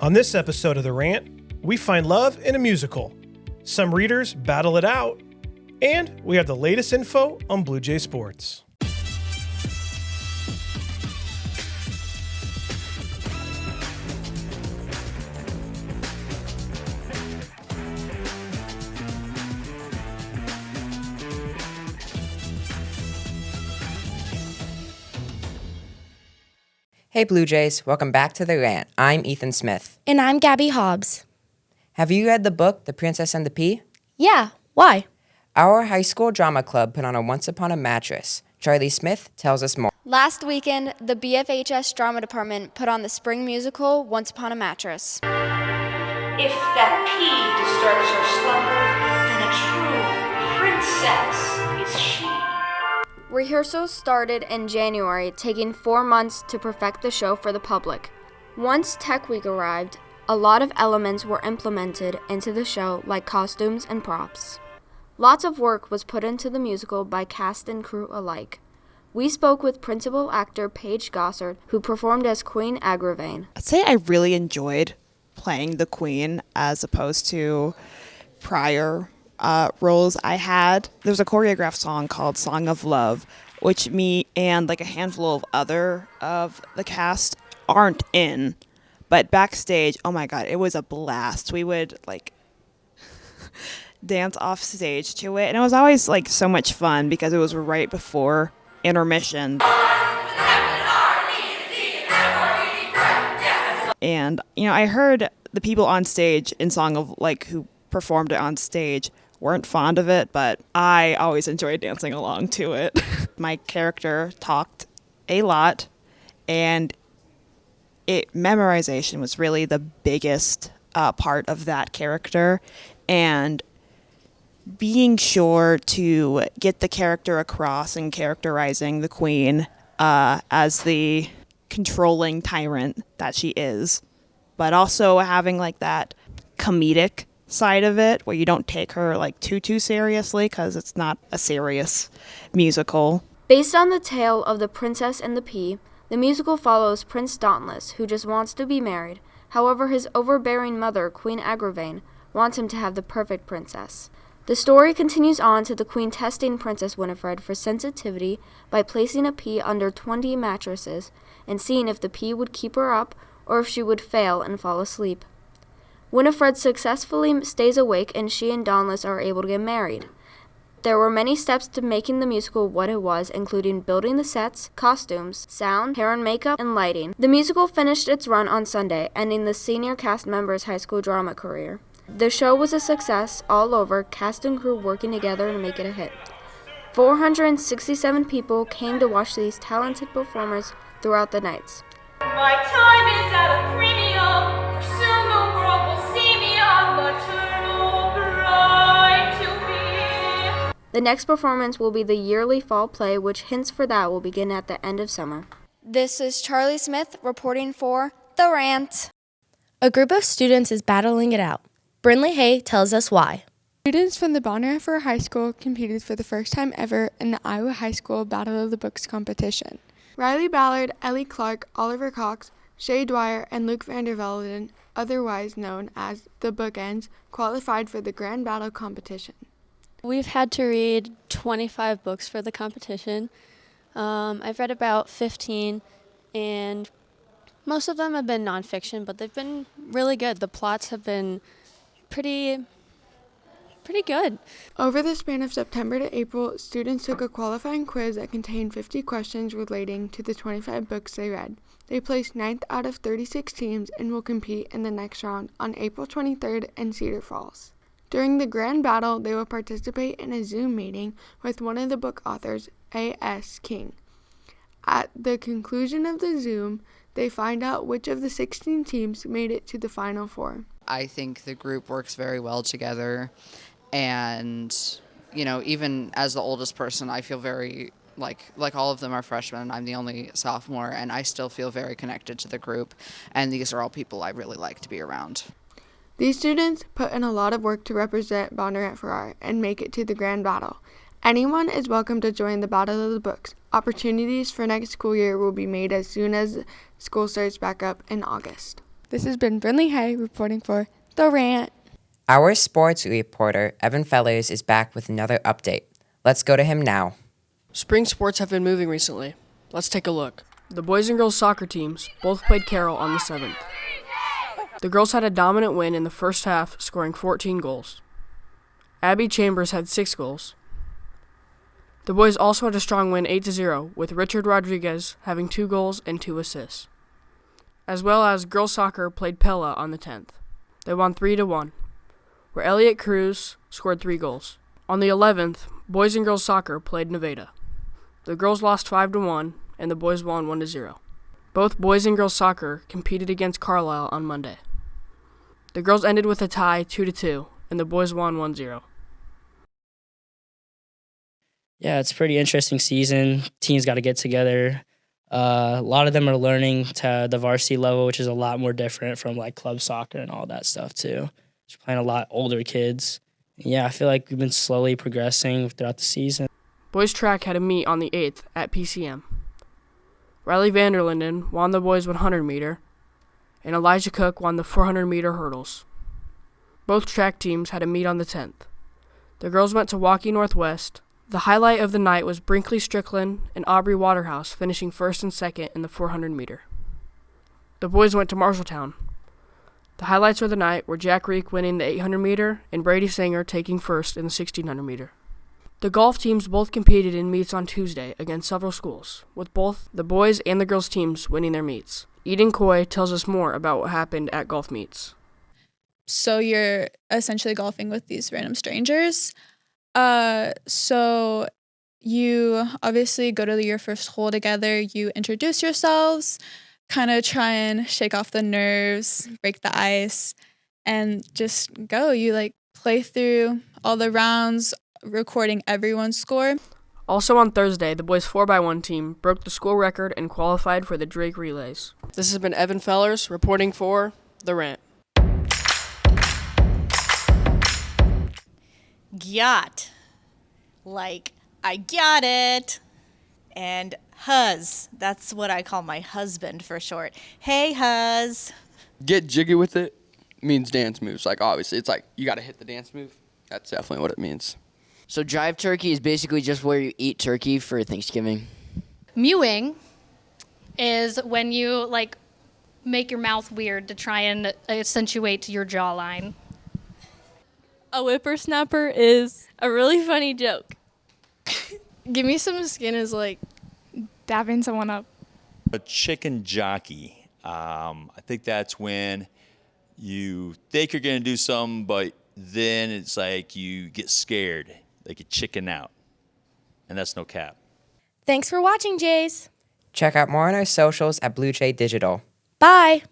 On this episode of The Rant, we find love in a musical. Some readers battle it out, and we have the latest info on Blue Jay sports. Hey Blue Jays, welcome back to The Rant. I'm Ethan Smith. And I'm Gabby Hobbs. Have you read the book, The Princess and the Pea? Yeah, why? Our high school drama club put on a Once Upon a Mattress. Charlie Smith tells us more. Last weekend, the BFHS drama department put on the spring musical Once Upon a Mattress. If that pea disturbs her slumber, then a true princess is she. Rehearsals started in January, taking 4 months to perfect the show for the public. Once Tech Week arrived, a lot of elements were implemented into the show, like costumes and props. Lots of work was put into the musical by cast and crew alike. We spoke with principal actor Paige Gossard, who performed as Queen Agravain. I'd say I really enjoyed playing the Queen as opposed to prior roles I had. There's a choreographed song called Song of Love, which me and like a handful of other of the cast aren't in. But backstage, oh my God, it was a blast. We would like dance off stage to it. And it was always like so much fun because it was right before intermission. And, you know, I heard the people on stage in Song of, like, who performed it on stage weren't fond of it, but I always enjoyed dancing along to it. My character talked a lot, and memorization was really the biggest part of that character, and being sure to get the character across and characterizing the Queen as the controlling tyrant that she is, but also having like that comedic side of it where you don't take her like too seriously because it's not a serious musical. Based on the tale of the Princess and the Pea, the musical follows Prince Dauntless, who just wants to be married. However, his overbearing mother, Queen Agravain, wants him to have the perfect princess. The story continues on to the Queen testing Princess Winifred for sensitivity by placing a pea under 20 mattresses and seeing if the pea would keep her up or if she would fail and fall asleep. Winifred successfully stays awake and she and Dauntless are able to get married. There were many steps to making the musical what it was, including building the sets, costumes, sound, hair and makeup, and lighting. The musical finished its run on Sunday, ending the senior cast member's high school drama career. The show was a success all over, cast and crew working together to make it a hit. 467 people came to watch these talented performers throughout the nights. My time is at a premium, for soon the world will see me a maternal bride to be. The next performance will be the yearly fall play, which hints for that will begin at the end of summer. This is Charlie Smith reporting for The Rant. A group of students is battling it out. Brinley Hay tells us why. Students from the Bonner High School competed for the first time ever in the Iowa High School Battle of the Books competition. Riley Ballard, Ellie Clark, Oliver Cox, Shay Dwyer, and Luke Vandervelden, otherwise known as the Bookends, qualified for the Grand Battle competition. We've had to read 25 books for the competition. I've read about 15, and most of them have been nonfiction, but they've been really good. The plots have been pretty good. Over the span of September to April, students took a qualifying quiz that contained 50 questions relating to the 25 books they read. They placed 9th out of 36 teams and will compete in the next round on April 23rd in Cedar Falls. During the grand battle, they will participate in a Zoom meeting with one of the book authors, A.S. King. At the conclusion of the Zoom, they find out which of the 16 teams made it to the Final Four. I think the group works very well together. And, you know, even as the oldest person, I feel very, like all of them are freshmen, and I'm the only sophomore, and I still feel very connected to the group, and these are all people I really like to be around. These students put in a lot of work to represent Bonner and make it to the grand battle. Anyone is welcome to join the Battle of the Books. Opportunities for next school year will be made as soon as school starts back up in August. This has been Brinley Hay reporting for The Rant. Our sports reporter, Evan Fellers, is back with another update. Let's go to him now. Spring sports have been moving recently. Let's take a look. The boys and girls soccer teams both played Carroll on the 7th. The girls had a dominant win in the first half, scoring 14 goals. Abby Chambers had 6 goals. The boys also had a strong win 8-0, with Richard Rodriguez having 2 goals and 2 assists. As well as girls soccer played Pella on the 10th. They won 3-1, where Elliot Cruz scored 3 goals. On the 11th, boys and girls soccer played Nevada. The girls lost 5-1, and the boys won 1-0. Both boys and girls soccer competed against Carlisle on Monday. The girls ended with a tie 2-2, and the boys won 1-0. Yeah, it's a pretty interesting season. Teams got to get together. A lot of them are learning to the varsity level, which is a lot more different from like club soccer and all that stuff too. Just playing a lot older kids. Yeah, I feel like we've been slowly progressing throughout the season. Boys track had a meet on the 8th at PCM. Riley Vanderlinden won the boys 100 meter, and Elijah Cook won the 400 meter hurdles. Both track teams had a meet on the 10th. The girls went to Waukee Northwest. The highlight of the night was Brinkley Strickland and Aubrey Waterhouse finishing first and second in the 400 meter. The boys went to Marshalltown. The highlights of the night were Jack Reek winning the 800 meter and Brady Singer taking first in the 1600 meter. The golf teams both competed in meets on Tuesday against several schools, with both the boys and the girls teams winning their meets. Eden Coy tells us more about what happened at golf meets. So you're essentially golfing with these random strangers. So you obviously go to your first hole together, you introduce yourselves, kind of try and shake off the nerves, break the ice, and just go. You like play through all the rounds, recording everyone's score. Also on Thursday, the boys 4x1 team broke the school record and qualified for the Drake Relays. This has been Evan Fellers reporting for The Rant. Got. Like, I got it. And huzz. That's what I call my husband for short. Hey, huzz. Get jiggy with it means dance moves. Like, obviously, it's like you got to hit the dance move. That's definitely what it means. So drive turkey is basically just where you eat turkey for Thanksgiving. Mewing is when you, like, make your mouth weird to try and accentuate your jawline. A whippersnapper is a really funny joke. Give me some skin is like dapping someone up. A chicken jockey. I think that's when you think you're going to do something, but then it's like you get scared, like you chicken out. And that's no cap. Thanks for watching, Jays. Check out more on our socials at Blue Jay Digital. Bye.